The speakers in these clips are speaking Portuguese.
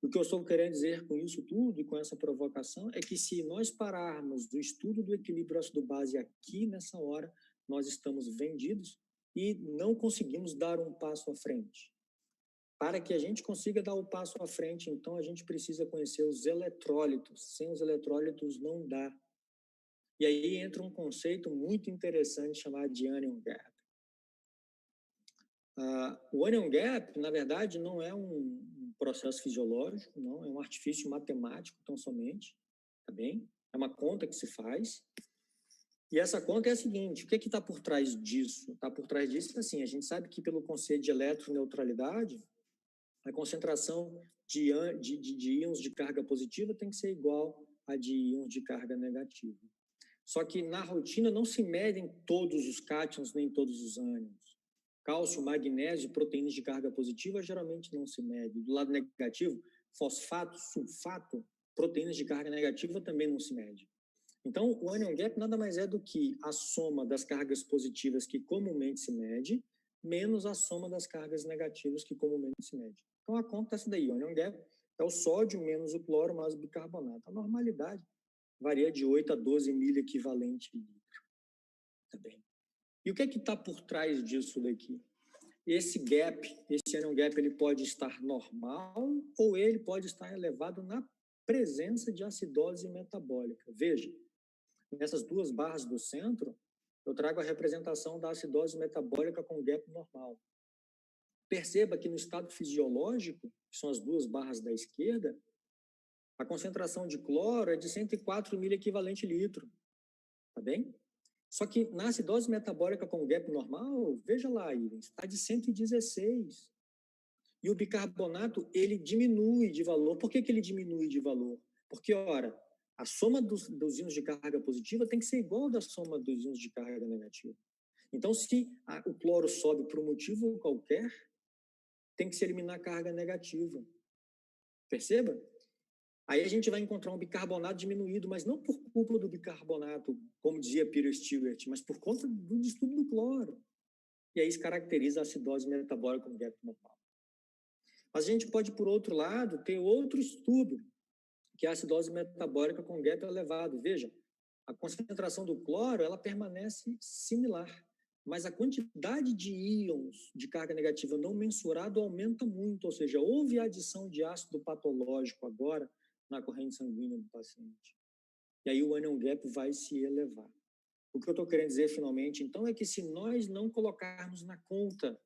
O que eu estou querendo dizer com isso tudo e com essa provocação é que se nós pararmos o estudo do equilíbrio ácido-base aqui nessa hora, nós estamos vendidos e não conseguimos dar um passo à frente. Para que a gente consiga dar o passo à frente, então a gente precisa conhecer os eletrólitos. Sem os eletrólitos não dá. E aí entra um conceito muito interessante chamado de anion gap. O anion gap, na verdade, não é um processo fisiológico, não, é um artifício matemático, tão somente, tá bem? É uma conta que se faz. E essa conta é a seguinte: o que está por trás disso? Está por trás disso, assim, a gente sabe que pelo conceito de eletroneutralidade, a concentração de íons de carga positiva tem que ser igual a de íons de carga negativa. Só que na rotina não se medem todos os cátions nem todos os ânions. Cálcio, magnésio, proteínas de carga positiva geralmente não se mede. Do lado negativo, fosfato, sulfato, proteínas de carga negativa também não se mede. Então, o anion gap nada mais é do que a soma das cargas positivas que comumente se mede, menos a soma das cargas negativas que comumente se mede. Então, a conta é essa daí. O anion gap é o sódio menos o cloro mais o bicarbonato. A normalidade varia de 8 a 12 miliequivalente litro. Tá bem? E o que é que está por trás disso daqui? Esse gap, esse anion gap, ele pode estar normal ou ele pode estar elevado na presença de acidose metabólica. Veja, nessas duas barras do centro, eu trago a representação da acidose metabólica com gap normal. Perceba que no estado fisiológico, que são as duas barras da esquerda, a concentração de cloro é de 104 miliequivalente litro. Tá bem? Só que na acidose metabólica com gap normal, veja lá, Ivens, está de 116. E o bicarbonato, ele diminui de valor. Por que ele diminui de valor? Porque, ora, a soma dos íons de carga positiva tem que ser igual da soma dos íons de carga negativa. Então, se o cloro sobe por um motivo qualquer, tem que se eliminar a carga negativa. Perceba? Aí a gente vai encontrar um bicarbonato diminuído, mas não por culpa do bicarbonato, como dizia Peter Stewart, mas por conta do distúrbio do cloro. E aí isso caracteriza a acidose metabólica com gap normal. Mas a gente pode, por outro lado, ter outro distúrbio, que é a acidose metabólica com gap elevado. Veja, a concentração do cloro ela permanece similar, mas a quantidade de íons de carga negativa não mensurado aumenta muito, ou seja, houve adição de ácido patológico agora na corrente sanguínea do paciente. E aí o anion gap vai se elevar. O que eu estou querendo dizer, finalmente, então, é que se nós não colocarmos na conta,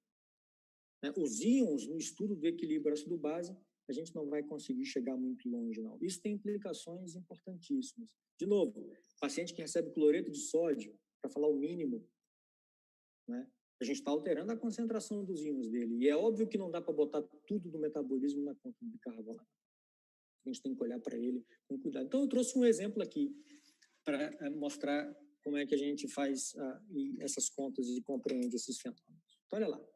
né, os íons no estudo do equilíbrio ácido-base, a gente não vai conseguir chegar muito longe, não. Isso tem implicações importantíssimas. De novo, paciente que recebe cloreto de sódio, para falar o mínimo, né, a gente está alterando a concentração dos íons dele. E é óbvio que não dá para botar tudo do metabolismo na conta do bicarbonato. A gente tem que olhar para ele com cuidado. Então, eu trouxe um exemplo aqui para mostrar como é que a gente faz essas contas e compreende esses fenômenos. Então, olha lá.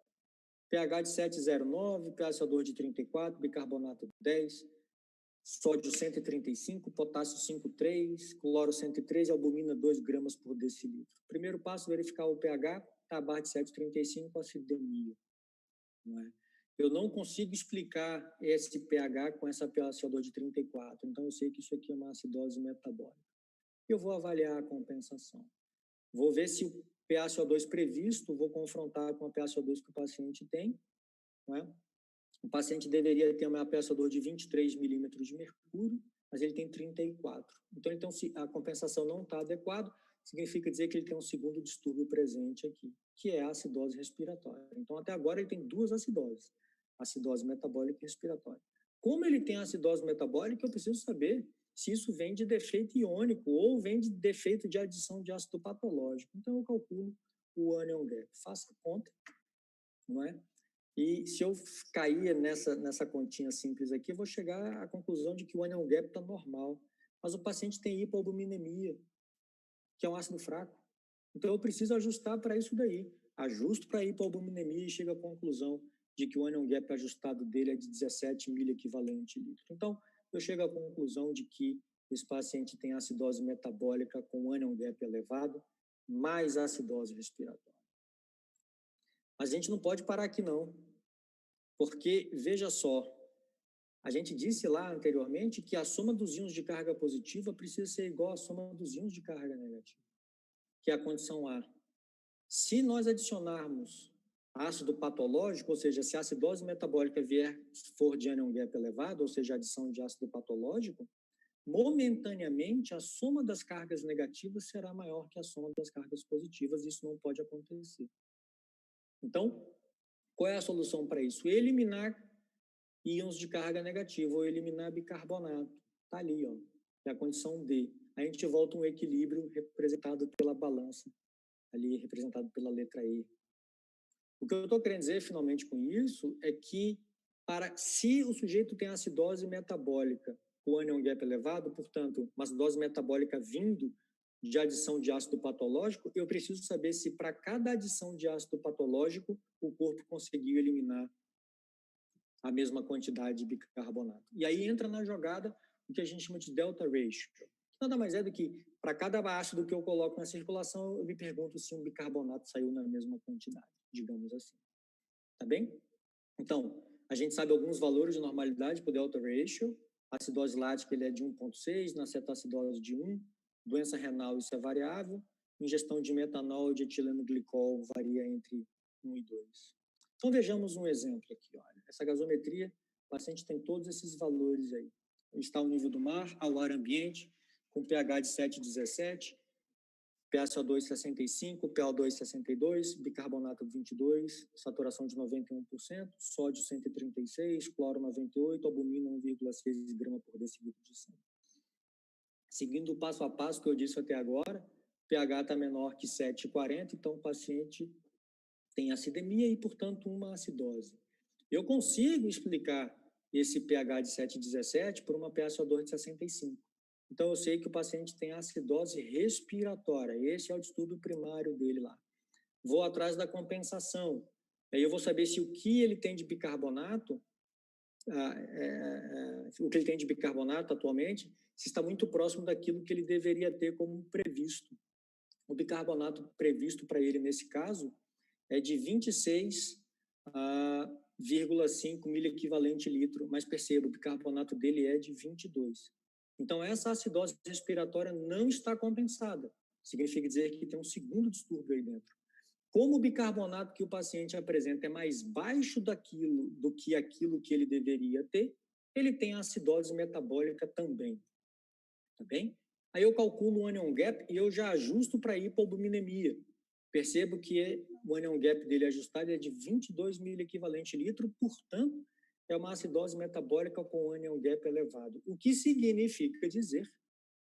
pH de 7,09, PaCO2 de 34, bicarbonato 10, sódio 135, potássio 5,3, cloro 103 e albumina 2 gramas por decilitro. Primeiro passo, verificar o pH, está abaixo de 7,35, acidemia. Não é? Eu não consigo explicar esse pH com essa PaCO2 de 34, então eu sei que isso aqui é uma acidose metabólica. Eu vou avaliar a compensação. Vou ver se o PaCO2 previsto, vou confrontar com a PaCO2 que o paciente tem. Não é? O paciente deveria ter uma PaCO2 de 23 milímetros de mercúrio, mas ele tem 34. Então, se a compensação não está adequada, significa dizer que ele tem um segundo distúrbio presente aqui, que é a acidose respiratória. Então, até agora, ele tem duas acidoses, acidose metabólica e respiratória. Como ele tem acidose metabólica, eu preciso saber se isso vem de defeito iônico ou vem de defeito de adição de ácido patológico. Então, eu calculo o anion gap. Faça a conta, não é? E se eu cair nessa continha simples aqui, eu vou chegar à conclusão de que o anion gap está normal. Mas o paciente tem hipoalbuminemia, que é um ácido fraco. Então, eu preciso ajustar para isso daí. Ajusto para hipoalbuminemia e chego à conclusão de que o anion gap ajustado dele é de 17 miliequivalente litro. Então, eu chego à conclusão de que esse paciente tem acidose metabólica com anion gap elevado, mais acidose respiratória. Mas a gente não pode parar aqui, não. Porque, veja só, A gente disse lá anteriormente que a soma dos íons de carga positiva precisa ser igual à soma dos íons de carga negativa, que é a condição A. Se nós adicionarmos ácido patológico, ou seja, se a acidose metabólica for de anion gap elevado, ou seja, a adição de ácido patológico, momentaneamente a soma das cargas negativas será maior que a soma das cargas positivas, isso não pode acontecer. Então, qual é a solução para isso? Eliminar íons de carga negativa ou eliminar bicarbonato. Está ali, ó, é a condição D. A gente volta um equilíbrio representado pela balança, ali representado pela letra E. O que eu estou querendo dizer, finalmente, com isso, é que se o sujeito tem acidose metabólica com anion gap elevado, portanto, uma acidose metabólica vindo de adição de ácido patológico, eu preciso saber se para cada adição de ácido patológico o corpo conseguiu eliminar a mesma quantidade de bicarbonato. E aí entra na jogada o que a gente chama de delta ratio. Nada mais é do que, para cada ácido que eu coloco na circulação, eu me pergunto se um bicarbonato saiu na mesma quantidade, digamos assim. Tá bem? Então, a gente sabe alguns valores de normalidade para o delta ratio. A acidose lática ele é de 1,6, na cetoacidose de 1. Doença renal, isso é variável. Ingestão de metanol e de etileno glicol varia entre 1 e 2. Então, vejamos um exemplo aqui. Olha. Essa gasometria, o paciente tem todos esses valores aí. Está ao nível do mar, ao ar ambiente, com pH de 7,17, PaCO2 65, PO2 62, bicarbonato 22, saturação de 91%, sódio 136, cloro 98, albumina 1,6 grama por decilitro de sangue. Seguindo o passo a passo que eu disse até agora, pH está menor que 7,40, então o paciente tem acidemia e, portanto, uma acidose. Eu consigo explicar esse pH de 7,17 por uma PaCO2 de 65. Então, eu sei que o paciente tem acidose respiratória. Esse é o distúrbio primário dele lá. Vou atrás da compensação. Aí eu vou saber se o que ele tem de bicarbonato, o que ele tem de bicarbonato atualmente, se está muito próximo daquilo que ele deveria ter como previsto. O bicarbonato previsto para ele, nesse caso, é de 26,5 miliequivalente litro, mas perceba, o bicarbonato dele é de 22. Então, essa acidose respiratória não está compensada. Significa dizer que tem um segundo distúrbio aí dentro. Como o bicarbonato que o paciente apresenta é mais baixo do que aquilo que ele deveria ter, ele tem a acidose metabólica também. Tá bem? Aí eu calculo o anion gap e eu já ajusto para hipoalbuminemia. Percebo que o anion gap dele ajustado é de 22 miliequivalente litro, portanto, é uma acidose metabólica com anion gap elevado, o que significa dizer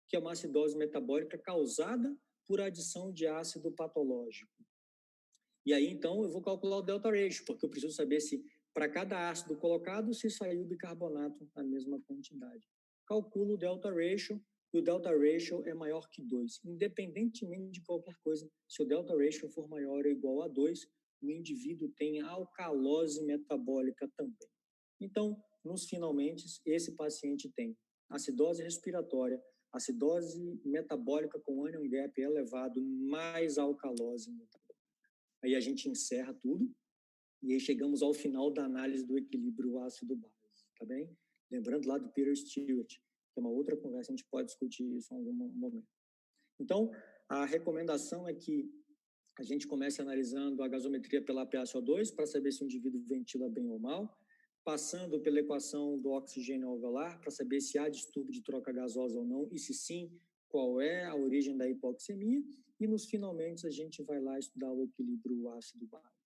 que é uma acidose metabólica causada por adição de ácido patológico. E aí, então, eu vou calcular o delta ratio, porque eu preciso saber se, para cada ácido colocado, se saiu bicarbonato na mesma quantidade. Calculo o delta ratio, e o delta ratio é maior que 2. Independentemente de qualquer coisa, se o delta ratio for maior ou igual a 2, o indivíduo tem alcalose metabólica também. Então, nos finalmente, esse paciente tem acidose respiratória, acidose metabólica com anion gap elevado, mais alcalose metabólica. Aí a gente encerra tudo e aí chegamos ao final da análise do equilíbrio ácido-base, tá bem? Lembrando lá do Peter Stewart, que é uma outra conversa, a gente pode discutir isso em algum momento. Então, a recomendação é que a gente comece analisando a gasometria pela PaCO2 para saber se o indivíduo ventila bem ou mal, passando pela equação do oxigênio alveolar para saber se há distúrbio de troca gasosa ou não, e se sim, qual é a origem da hipoxemia, e nos finalmente a gente vai lá estudar o equilíbrio ácido-base.